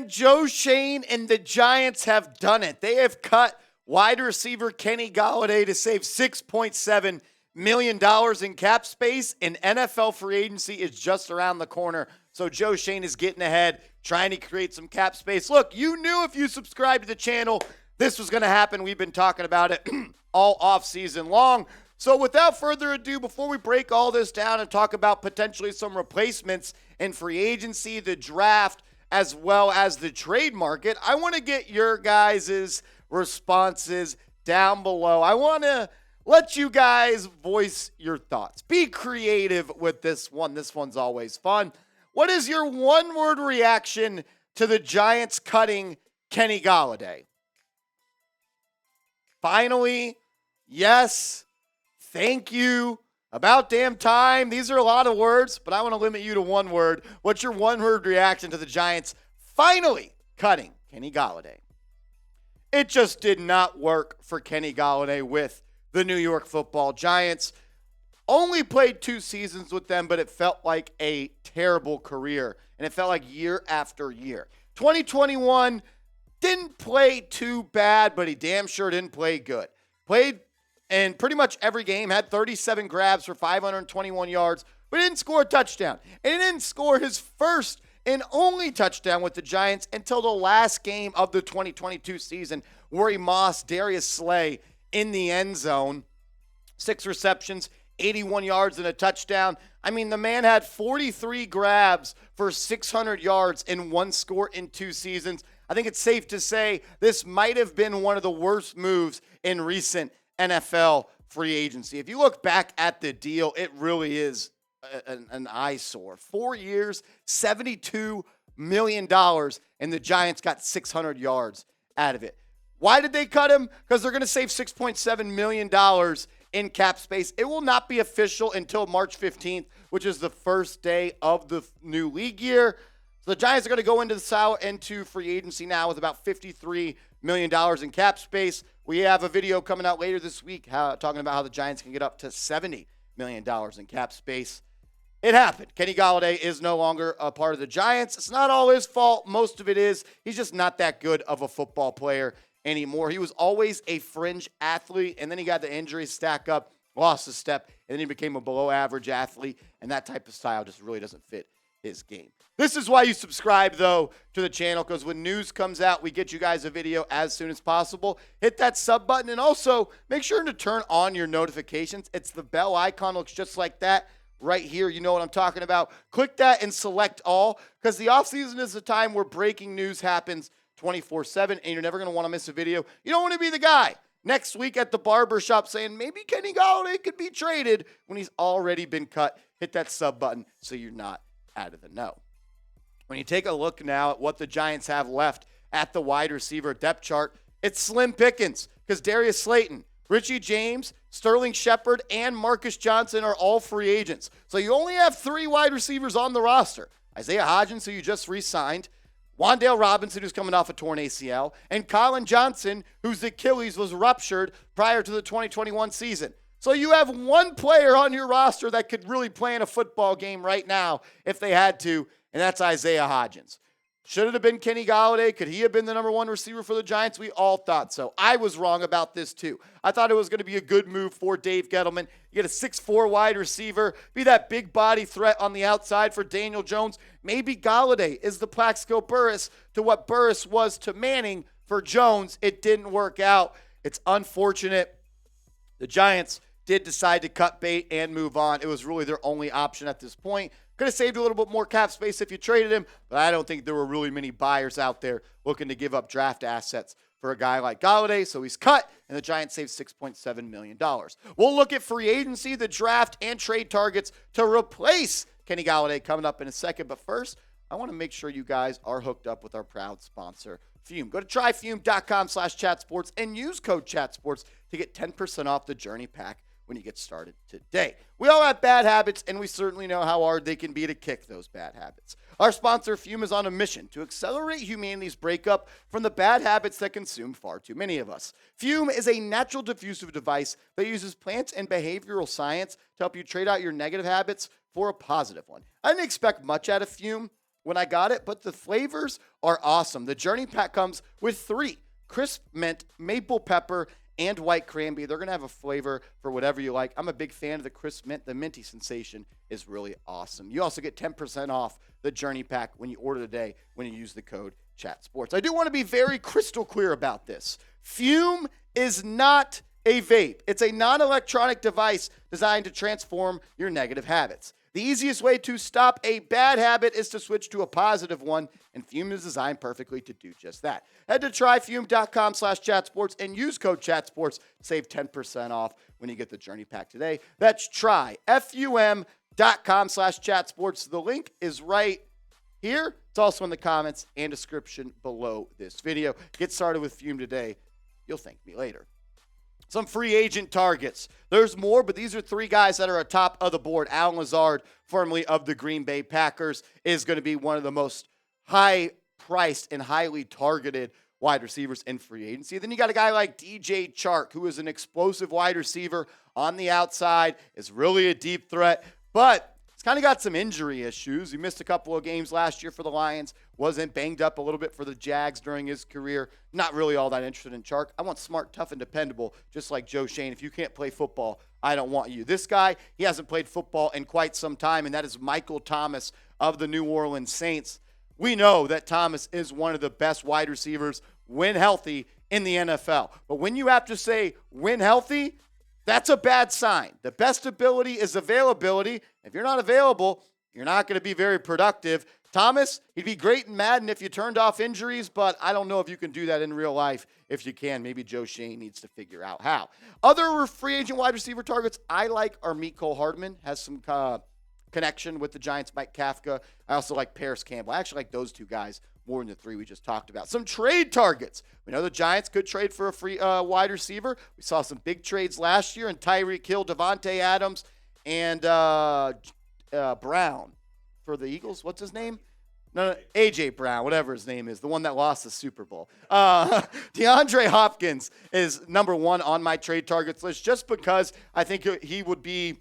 man, Joe Shane and the Giants have done it. They have cut wide receiver Kenny Golladay to save $6.7 million in cap space, and NFL free agency is just around the corner. So Joe Shane is getting ahead, trying to create some cap space. Look, you knew if you subscribed to the channel, this was going to happen. We've been talking about it all offseason long. So without further ado, before we break all this down and talk about potentially some replacements in free agency, the draft, as well as the trade market, I want to get your guys' responses down below. I want to let you guys voice your thoughts. Be creative with this one. This one's always fun. What is your one-word reaction to the Giants cutting Kenny Golladay? Finally, yes, thank you, about damn time. These are a lot of words, but I want to limit you to one word. What's your one-word reaction to the Giants finally cutting Kenny Golladay? It just did not work for Kenny Golladay with the New York Football Giants. Only played 2 seasons with them, but it felt like a terrible career, and it felt like year after year. 2021 didn't play too bad, but he damn sure didn't play good. Played in pretty much every game, had 37 grabs for 521 yards, but didn't score a touchdown. And he didn't score his first and only touchdown with the Giants until the last game of the 2022 season, where he mossed Darius Slay in the end zone. 6 receptions, 81 yards and a touchdown. I mean, the man had 43 grabs for 600 yards and 1 score in 2 seasons. I think it's safe to say this might have been one of the worst moves in recent NFL free agency. If you look back at the deal, it really is an eyesore. 4 years, $72 million, and the Giants got 600 yards out of it. Why did they cut him? Because they're going to save $6.7 million in cap space. It will not be official until March 15th, which is the first day of the new league year. So the Giants are going to go into free agency now with about $53 million in cap space. We have a video coming out later this week talking about how the Giants can get up to $70 million in cap space. It happened. Kenny Golladay is no longer a part of the Giants. It's not all his fault. Most of it is. He's just not that good of a football player anymore. He was always a fringe athlete, and then he got the injuries stack up, lost a step, and then he became a below-average athlete, and that type of style just really doesn't fit his game. This is why you subscribe, though, to the channel, because when news comes out, we get you guys a video as soon as possible. Hit that sub button, and also make sure to turn on your notifications. It's the bell icon. Looks just like that right here. You know what I'm talking about. Click that and select all, because the offseason is the time where breaking news happens 24/7, and you're never going to want to miss a video. You don't want to be the guy next week at the barber shop saying maybe Kenny Golladay could be traded when he's already been cut. Hit that sub button so you're not out of the know. When you take a look now at what the Giants have left at the wide receiver depth chart, it's slim pickings, because Darius Slayton, Richie James, Sterling Shepard, and Marcus Johnson are all free agents. So you only have 3 wide receivers on the roster. Isaiah Hodgins, who you just re-signed, Wan'Dale Robinson, who's coming off a torn ACL, and Colin Johnson, whose Achilles was ruptured prior to the 2021 season. So you have 1 player on your roster that could really play in a football game right now if they had to, and that's Isaiah Hodgins. Should it have been Kenny Golladay? Could he have been the number 1 receiver for the Giants? We all thought so. I was wrong about this too. I thought it was going to be a good move for Dave Gettleman. You get a 6'4" wide receiver, be that big body threat on the outside for Daniel Jones. Maybe Golladay is the Plaxico Burress to what Burress was to Manning for Jones. It didn't work out. It's unfortunate. The Giants did decide to cut bait and move on. It was really their only option at this point. Could have saved a little bit more cap space if you traded him, but I don't think there were really many buyers out there looking to give up draft assets for a guy like Golladay, so he's cut, and the Giants saved $6.7 million. We'll look at free agency, the draft, and trade targets to replace Kenny Golladay coming up in a second, but first, I want to make sure you guys are hooked up with our proud sponsor, Fume. Go to tryfume.com/chatsports and use code chatsports to get 10% off the Journey Pack when you get started today. We all have bad habits, and we certainly know how hard they can be to kick those bad habits. Our sponsor, Fume, is on a mission to accelerate humanity's breakup from the bad habits that consume far too many of us. Fume is a natural diffusive device that uses plants and behavioral science to help you trade out your negative habits for a positive one. I didn't expect much out of Fume, when I got it, but the flavors are awesome. The Journey Pack comes with 3: crisp mint, maple pepper, and white cranberry. They're going to have a flavor for whatever you like. I'm a big fan of the crisp mint. The minty sensation is really awesome. You also get 10% off the Journey Pack when you order today when you use the code ChatSports. I do want to be very crystal clear about this. Fume is not a vape. It's a non-electronic device designed to transform your negative habits. The easiest way to stop a bad habit is to switch to a positive one, and Fume is designed perfectly to do just that. Head to tryfume.com/chatsports and use code ChatSports to save 10% off when you get the Journey Pack today. That's tryfum.com/chatsports. The link is right here. It's also in the comments and description below this video. Get started with Fume today. You'll thank me later. Some free agent targets. There's more, but these are 3 guys that are atop of the board. Alan Lazard, formerly of the Green Bay Packers, is going to be one of the most high-priced and highly targeted wide receivers in free agency. Then you got a guy like DJ Chark, who is an explosive wide receiver on the outside, is really a deep threat, but he's kind of got some injury issues. He missed a couple of games last year for the Lions, wasn't banged up a little bit for the Jags during his career. Not really all that interested in Chark. I want smart, tough, and dependable, just like Joe Shane. If you can't play football, I don't want you. This guy, he hasn't played football in quite some time, and that is Michael Thomas of the New Orleans Saints. We know that Thomas is one of the best wide receivers when healthy in the NFL. But when you have to say when healthy, that's a bad sign. The best ability is availability. If you're not available, you're not going to be very productive. Thomas, he'd be great in Madden if you turned off injuries, but I don't know if you can do that in real life. If you can, maybe Joe Shane needs to figure out how. Other free agent wide receiver targets I like are Mecole Hardman, has some connection with the Giants, Mike Kafka. I also like Paris Campbell. I actually like those 2 guys more than the 3 we just talked about. Some trade targets. We know the Giants could trade for a free wide receiver. We saw some big trades last year in Tyreek Hill, Devontae Adams, and Brown for the Eagles. What's his name? No, A.J. Brown, whatever his name is, the one that lost the Super Bowl. DeAndre Hopkins is number 1 on my trade targets list just because I think he would be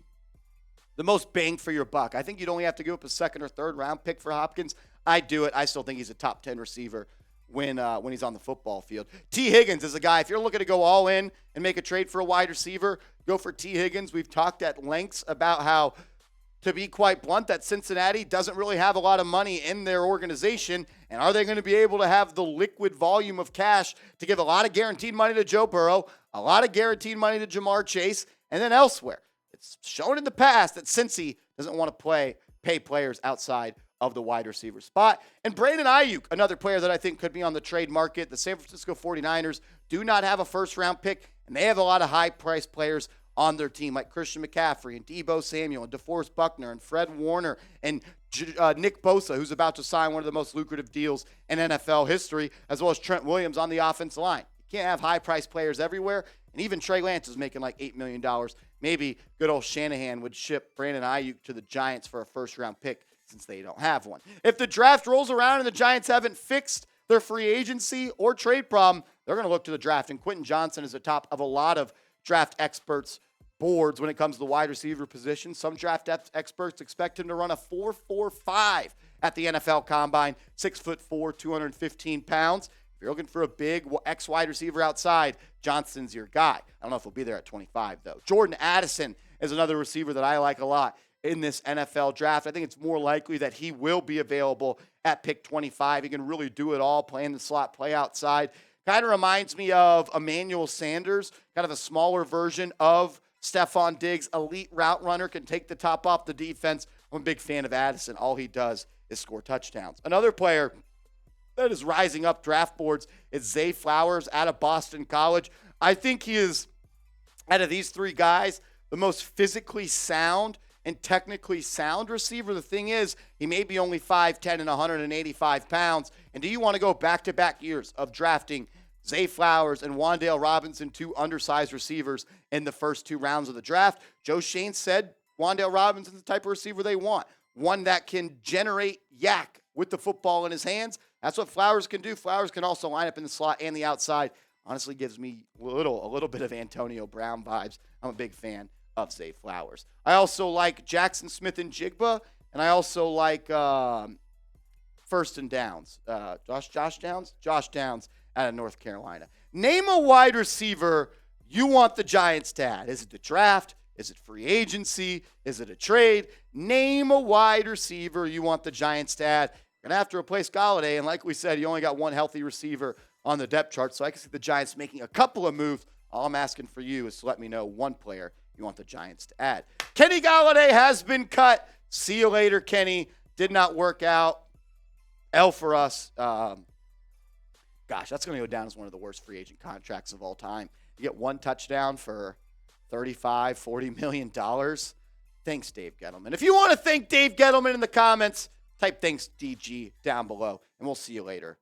the most bang for your buck. I think you'd only have to give up a 2nd or 3rd round pick for Hopkins. I'd do it. I still think he's a top 10 receiver when he's on the football field. T. Higgins is a guy, if you're looking to go all in and make a trade for a wide receiver, go for T. Higgins. We've talked at lengths about how, to be quite blunt, that Cincinnati doesn't really have a lot of money in their organization. And are they going to be able to have the liquid volume of cash to give a lot of guaranteed money to Joe Burrow, a lot of guaranteed money to Jamar Chase, and then elsewhere? It's shown in the past that Cincy doesn't want to pay players outside of the wide receiver spot. And Brandon Aiyuk, another player that I think could be on the trade market. The San Francisco 49ers do not have a first-round pick, and they have a lot of high-priced players on their team, like Christian McCaffrey and Deebo Samuel and DeForest Buckner and Fred Warner and Nick Bosa, who's about to sign one of the most lucrative deals in NFL history, as well as Trent Williams on the offensive line. You can't have high-priced players everywhere, and even Trey Lance is making like $8 million. Maybe good old Shanahan would ship Brandon Aiyuk to the Giants for a first-round pick since they don't have one. If the draft rolls around and the Giants haven't fixed their free agency or trade problem, they're going to look to the draft. And Quentin Johnston is the top of a lot of draft experts' boards when it comes to the wide receiver position. Some draft experts expect him to run a 4.45 at the NFL Combine, 6'4", 215 pounds. If you're looking for a big X-wide receiver outside, Johnston's your guy. I don't know if he'll be there at 25, though. Jordan Addison is another receiver that I like a lot in this NFL draft. I think it's more likely that he will be available at pick 25. He can really do it all, play in the slot, play outside. Kind of reminds me of Emmanuel Sanders, kind of a smaller version of Stephon Diggs, elite route runner, can take the top off the defense. I'm a big fan of Addison. All he does is score touchdowns. Another player that is rising up draft boards is Zay Flowers out of Boston College. I think he is, out of these 3 guys, the most physically sound and technically sound receiver. The thing is, he may be only 5'10" and 185 pounds. And do you want to go back-to-back years of drafting Zay Flowers and Wan'Dale Robinson, 2 undersized receivers in the first 2 rounds of the draft? Joe Shane said Wan'Dale Robinson's the type of receiver they want, one that can generate yak with the football in his hands. That's what Flowers can do. Flowers can also line up in the slot and the outside. Honestly, gives me a little bit of Antonio Brown vibes. I'm a big fan of Zay Flowers. I also like Jackson Smith and Jigba, and I also like first and downs. Josh Downs? Josh Downs out of North Carolina. Name a wide receiver you want the Giants to add. Is it the draft? Is it free agency? Is it a trade? Name a wide receiver you want the Giants to add. You're going to have to replace Golladay, and like we said, you only got one healthy receiver on the depth chart, so I can see the Giants making a couple of moves. All I'm asking for you is to let me know one player you want the Giants to add. Kenny Golladay has been cut. See you later, Kenny. Did not work out. L for us. Gosh, that's going to go down as one of the worst free agent contracts of all time. You get one touchdown for $35, $40 million. Thanks, Dave Gettleman. If you want to thank Dave Gettleman in the comments, type thanks DG down below, and we'll see you later.